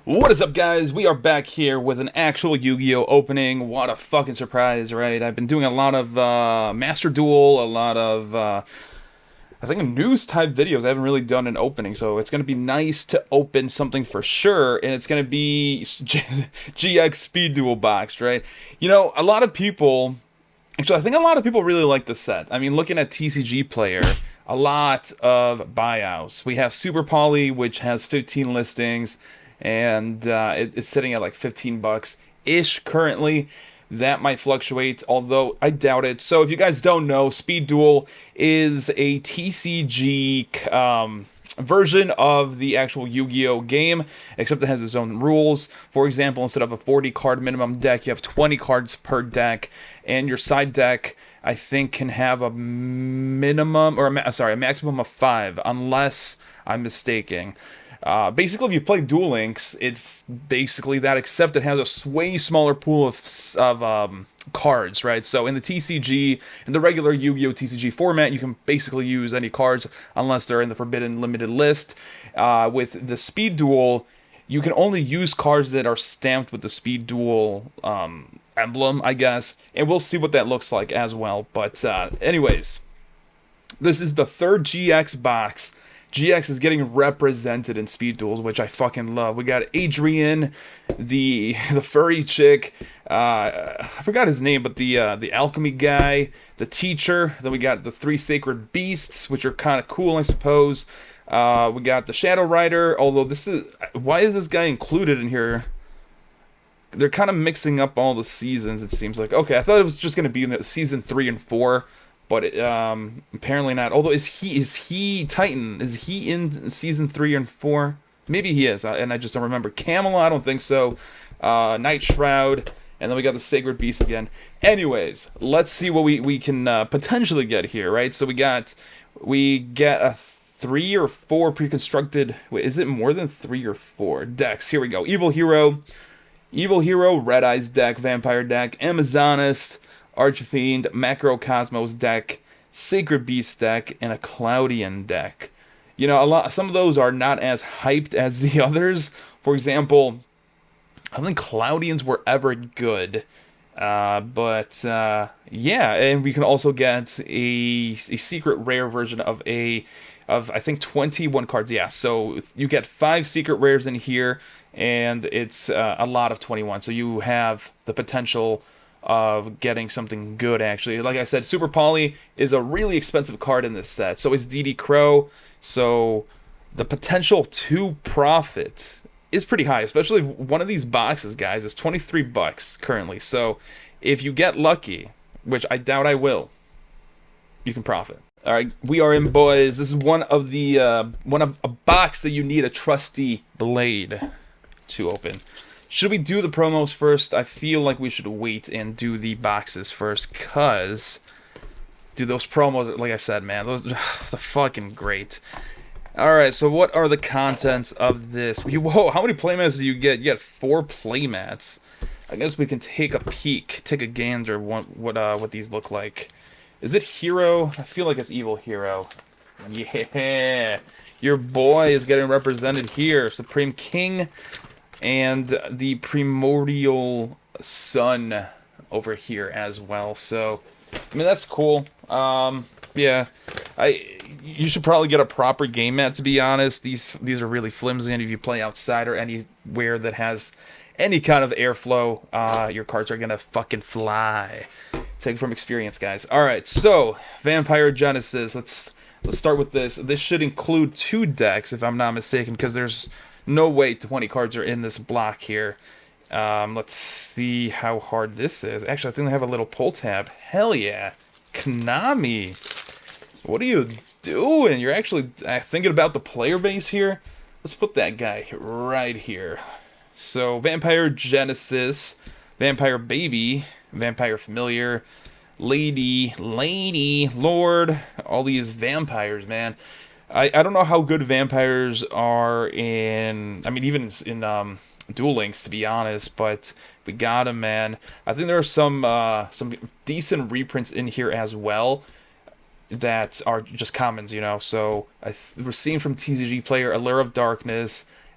What is up, guys? We are back here with an actual Yu-Gi-Oh! Opening. What a fucking surprise, right? I've been doing a lot of Master Duel, a lot of, I think, news-type videos. I haven't really done an opening, so it's going to be nice to open something for sure, and it's going to be GX Speed Duel boxed, right? You know, a lot of people... Actually, I think a lot of people really like the set. I mean, looking at TCG Player, a lot of buyouts. We have Super Poly, which has 15 listings, and it's sitting at like 15 bucks ish currently. That might fluctuate, although I doubt it. So if you guys don't know, Speed Duel is a TCG version of the actual Yu-Gi-Oh game, except it has its own rules. For example, instead of a 40 card minimum deck, you have 20 cards per deck, and your side deck, I think, can have a minimum, or a maximum of 5, unless I'm mistaken. Basically, if you play Duel Links, it's basically that, except it has a way smaller pool of cards, right? So in the TCG, in the regular Yu-Gi-Oh! TCG format, you can basically use any cards unless they're in the Forbidden Limited list. With the Speed Duel, you can only use cards that are stamped with the Speed Duel emblem, I guess, and we'll see what that looks like as well. But anyways, this is the third GX box. GX is getting represented in Speed Duels, which I fucking love. We got Adrian, the furry chick, I forgot his name, but the alchemy guy, the teacher. Then we got the 3 sacred beasts, which are kind of cool, I suppose. We got the Shadow Rider, although why is this guy included in here? They're kind of mixing up all the seasons, it seems like. Okay, I thought it was just going to be in season 3 and 4. But apparently not. Although, is he Titan? Is he in season 3 and 4? Maybe he is, and I just don't remember. Camel, I don't think so. Night Shroud, and then we got the Sacred Beast again. Anyways, let's see what we can potentially get here, right? So we get a 3 or 4 pre-constructed. Wait, is it more than 3 or 4 decks? Here we go. Evil Hero, Red Eyes deck, Vampire deck, Amazonist, Archfiend, Macro Cosmos deck, Sacred Beast deck, and a Cloudian deck. You know, some of those are not as hyped as the others. For example, I don't think Cloudians were ever good. Yeah, and we can also get a secret rare version of I think 21 cards. Yeah, so you get 5 secret rares in here, and it's a lot of 21. So you have the potential of getting something good, actually. Like I said, Super Poly is a really expensive card in this set. So is DD Crow. So the potential to profit is pretty high, especially one of these boxes, guys, is 23 bucks currently. So if you get lucky, which I doubt I will, you can profit. All right, we are in, boys. This is one of a box that you need a trusty blade to open. Should we do the promos first? I feel like we should wait and do the boxes first, because, dude, those promos, like I said, man, those are fucking great. Alright, so what are the contents of this? Whoa, how many playmats do you get? You get 4 playmats. I guess we can take a peek, take a gander what these look like. Is it Hero? I feel like it's Evil Hero. Yeah, your boy is getting represented here. Supreme King and the Primordial Sun over here as well. So, I mean, that's cool. Yeah, you should probably get a proper game mat, to be honest. These are really flimsy, and if you play outside or anywhere that has any kind of airflow, your cards are gonna fucking fly. Take it from experience, guys. All right, so Vampire Genesis. Let's start with this. This should include 2 decks, if I'm not mistaken, because there's no way 20 cards are in this block here. Let's see how hard this is. Actually, I think they have a little pull tab. Hell yeah. Konami. What are you doing? You're actually thinking about the player base here? Let's put that guy right here. So, Vampire Genesis, Vampire Baby, Vampire Familiar, Lady, Lord, all these vampires, man. I don't know how good vampires are in, I mean, even in Duel Links, to be honest, but we got them, man. I think there are some decent reprints in here as well that are just commons, you know. So we're seeing from TCG Player Allure of Darkness,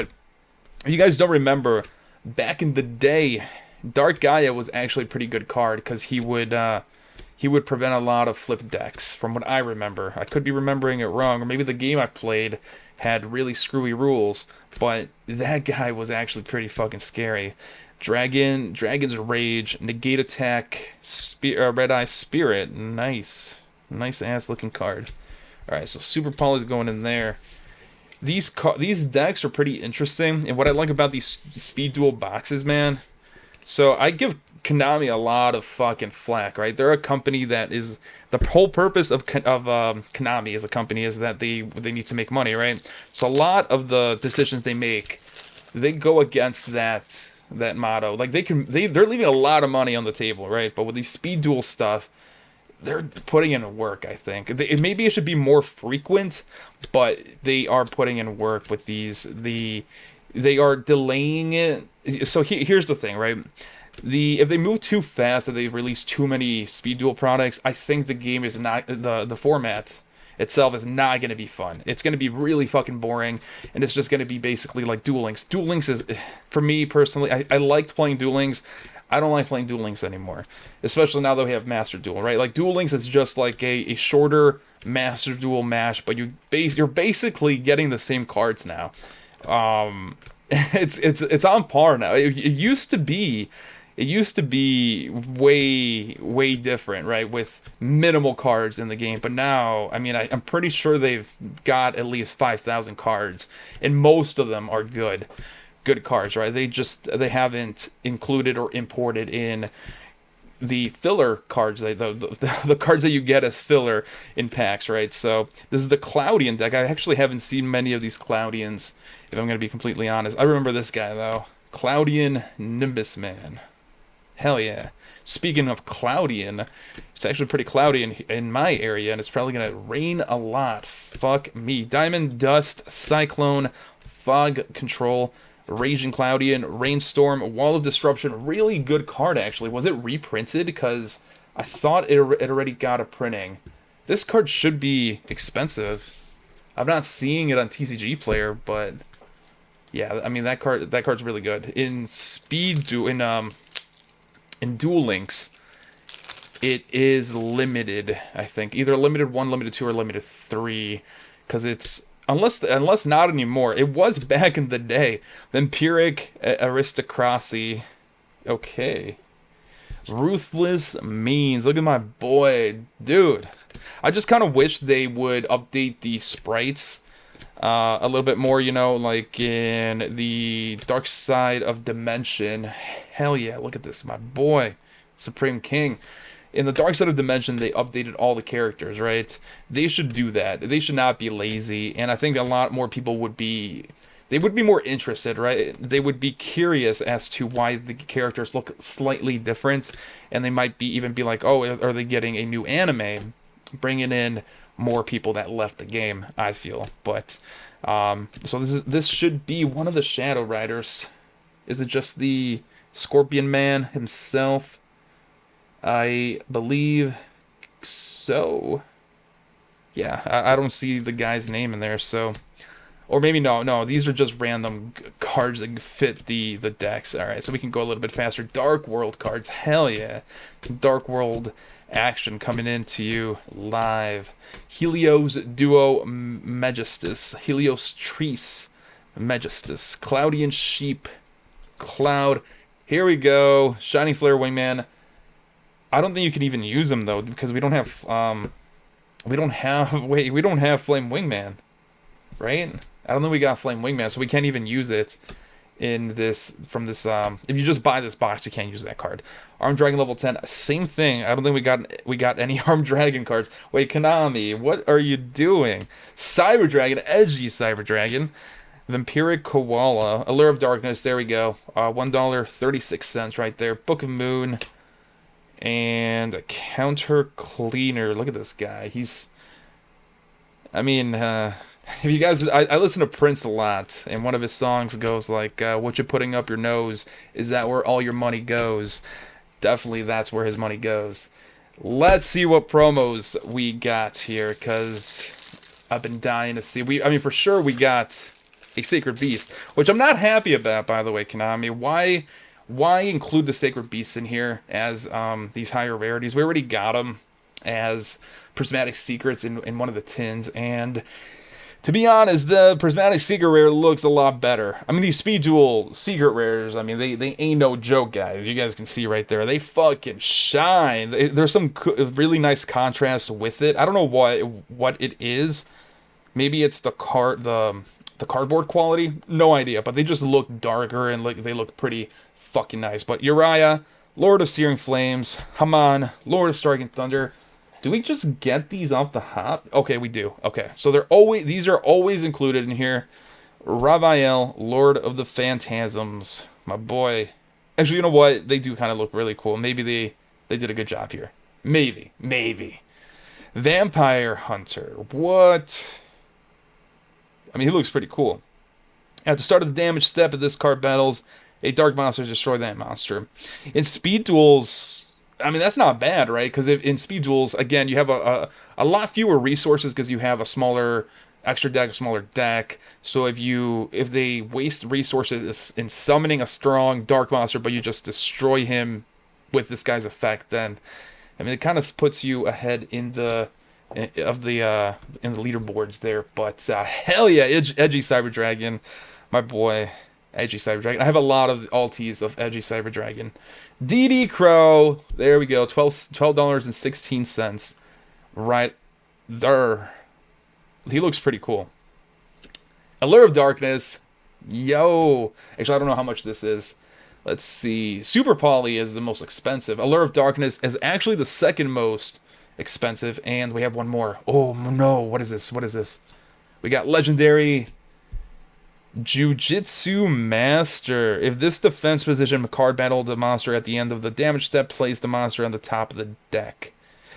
But if you guys don't remember, back in the day, Dark Gaia was actually a pretty good card because he would prevent a lot of flip decks, from what I remember. I could be remembering it wrong, or maybe the game I played had really screwy rules, but that guy was actually pretty fucking scary. Dragon's Rage, negate attack, Red Eye Spirit. Nice ass looking card. Alright, so Super Poly's going in there. These decks are pretty interesting, and what I like about these speed duel boxes, man. So I give Konami a lot of fucking flack, right? They're a company that is the whole purpose of Konami as a company is that they need to make money, right? So a lot of the decisions they make, they go against that motto. Like they're leaving a lot of money on the table, right? But with these speed duel stuff, they're putting in work. I think maybe it should be more frequent, but they are putting in work with these. They are delaying it. So here's the thing, right? If they move too fast, if they release too many speed duel products, I think the game is not the format itself is not going to be fun. It's going to be really fucking boring, and it's just going to be basically like Duel Links. Duel Links is, for me personally, I liked playing Duel Links. I don't like playing Duel Links anymore, especially now that we have Master Duel, right? Like Duel Links is just like a shorter Master Duel match, but you're basically getting the same cards now. It's on par now. It used to be. It used to be way different, right? With minimal cards in the game, but now, I mean, I'm pretty sure they've got at least 5,000 cards, and most of them are good cards, right? They haven't included or imported in the filler cards, the cards that you get as filler in packs, right? So this is the Cloudian deck. I actually haven't seen many of these Cloudians, if I'm going to be completely honest. I remember this guy, though. Cloudian Nimbus Man. Hell yeah. Speaking of Cloudian, it's actually pretty cloudy in my area, and it's probably going to rain a lot. Fuck me. Diamond, Dust, Cyclone, Fog Control, Raging Cloudian, Rainstorm, Wall of Disruption. Really good card, actually. Was it reprinted? Because I thought it already got a printing. This card should be expensive. I'm not seeing it on TCG Player, but yeah, I mean, that card's really good. In Duel Links, it is limited, I think. Either limited 1, limited 2, or limited 3. Because it's... Unless not anymore. It was back in the day. 𝗦𝗢𝗖𝗜𝗥𝗧. Okay. Ruthless Means. Look at my boy. Dude. I just kind of wish they would update the sprites a little bit more, you know, like in the Dark Side of Dimension. Hell yeah, look at this, my boy, Supreme King. In the Dark Side of Dimension, they updated all the characters, right? They should do that. They should not be lazy, and I think a lot more people would be... They would be more interested, right? They would be curious as to why the characters look slightly different, and they might even be like, oh, are they getting a new anime? Bringing in more people that left the game, I feel. But so this should be one of the Shadow Riders. Is it just the Scorpion Man himself? I believe so. Yeah, I don't see the guy's name in there, so... Or maybe no, these are just random cards that fit the decks. Alright, so we can go a little bit faster. Dark World cards, hell yeah. Some Dark World action coming into you live. Helios Duo Majestus. Helios Trees Majestus. Cloudian Sheep. Cloud. Here we go. Shining Flare Wingman. I don't think you can even use them though, because we don't have Flame Wingman. Right? I don't think we got Flame Wingman, so we can't even use it in this, if you just buy this box, you can't use that card. Armed Dragon level 10, same thing. I don't think we got any Armed Dragon cards. Wait, Konami, what are you doing? Cyber Dragon, edgy Cyber Dragon. Vampiric Koala, Allure of Darkness, there we go. $1.36 right there. Book of Moon. And a Counter Cleaner. Look at this guy. He's... I mean, if you guys... I listen to Prince a lot, and one of his songs goes like, what you putting up your nose, is that where all your money goes? Definitely that's where his money goes. Let's see what promos we got here, because I've been dying to see... I mean, for sure we got a Sacred Beast, which I'm not happy about, by the way, Konami. Why include the Sacred Beasts in here as these higher rarities? We already got them as Prismatic Secrets in one of the tins, and to be honest, the Prismatic Secret Rare looks a lot better. I mean, these Speed Duel Secret Rares, I mean, they ain't no joke, guys. You guys can see right there. They fucking shine. There's some really nice contrast with it. I don't know what it is. Maybe it's the cardboard quality. No idea, but they just look darker and they look pretty fucking nice. But Uriah, Lord of Searing Flames, Haman, Lord of Striking Thunder. Do we just get these off the hop? Okay, we do. Okay, so these are always included in here. Raphael, Lord of the Phantasms, my boy. Actually, you know what? They do kind of look really cool. Maybe they did a good job here. Maybe. Vampire Hunter. What? I mean, he looks pretty cool. At the start of the damage step of this card battles, a dark monster destroy that monster. In speed duels, I mean, that's not bad, right? Because in speed duels, again, you have a lot fewer resources because you have a smaller extra deck, a smaller deck. So if they waste resources in summoning a strong dark monster, but you just destroy him with this guy's effect, then I mean, it kind of puts you ahead in the leaderboards there. But hell yeah, edgy 𝗦𝗦𝗣𝗏𝗔𝗡, my boy, edgy 𝗦𝗦𝗡𝗏𝗏𝗏𝗏. I have a lot of LTs of edgy 𝗦𝗦𝗏𝗏𝗏𝗏𝗏. DD Crow, there we go, $12.16, right there. He looks pretty cool. Allure of Darkness, yo. Actually, I don't know how much this is. Let's see. Super Poly is the most expensive. Allure of Darkness is actually the second most expensive, and we have one more. Oh no, what is this? We got Legendary Jujitsu Master. If this defense position card battled the monster at the end of the damage step, place the monster on the top of the deck.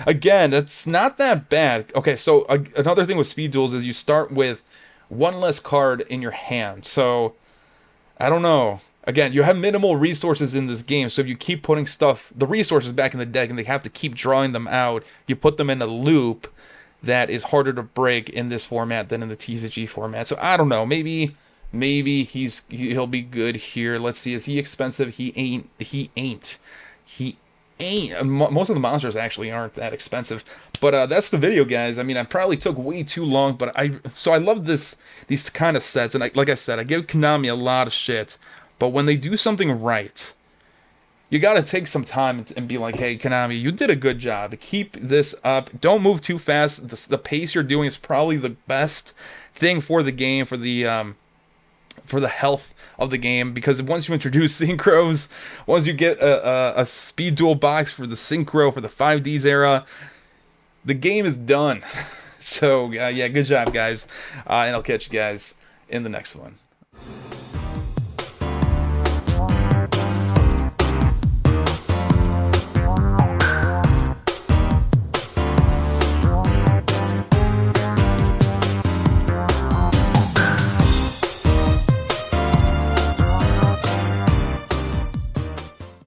Again, that's not that bad. Okay, so another thing with speed duels is you start with one less card in your hand. So, I don't know. Again, you have minimal resources in this game, so if you keep putting the resources back in the deck, and they have to keep drawing them out, you put them in a loop that is harder to break in this format than in the TCG format. So I don't know, maybe he'll be good here. Let's see, is he expensive? He ain't. Most of the monsters actually aren't that expensive. But that's the video, guys. I mean, I probably took way too long, but I love these kind of sets, and like I said, I give Konami a lot of shit. But when they do something right, you got to take some time and be like, hey, Konami, you did a good job. Keep this up. Don't move too fast. The pace you're doing is probably the best thing for the game, for the health of the game. Because once you introduce synchros, once you get a speed duel box for the synchro, for the 5Ds era, the game is done. So, yeah, good job, guys. And I'll catch you guys in the next one.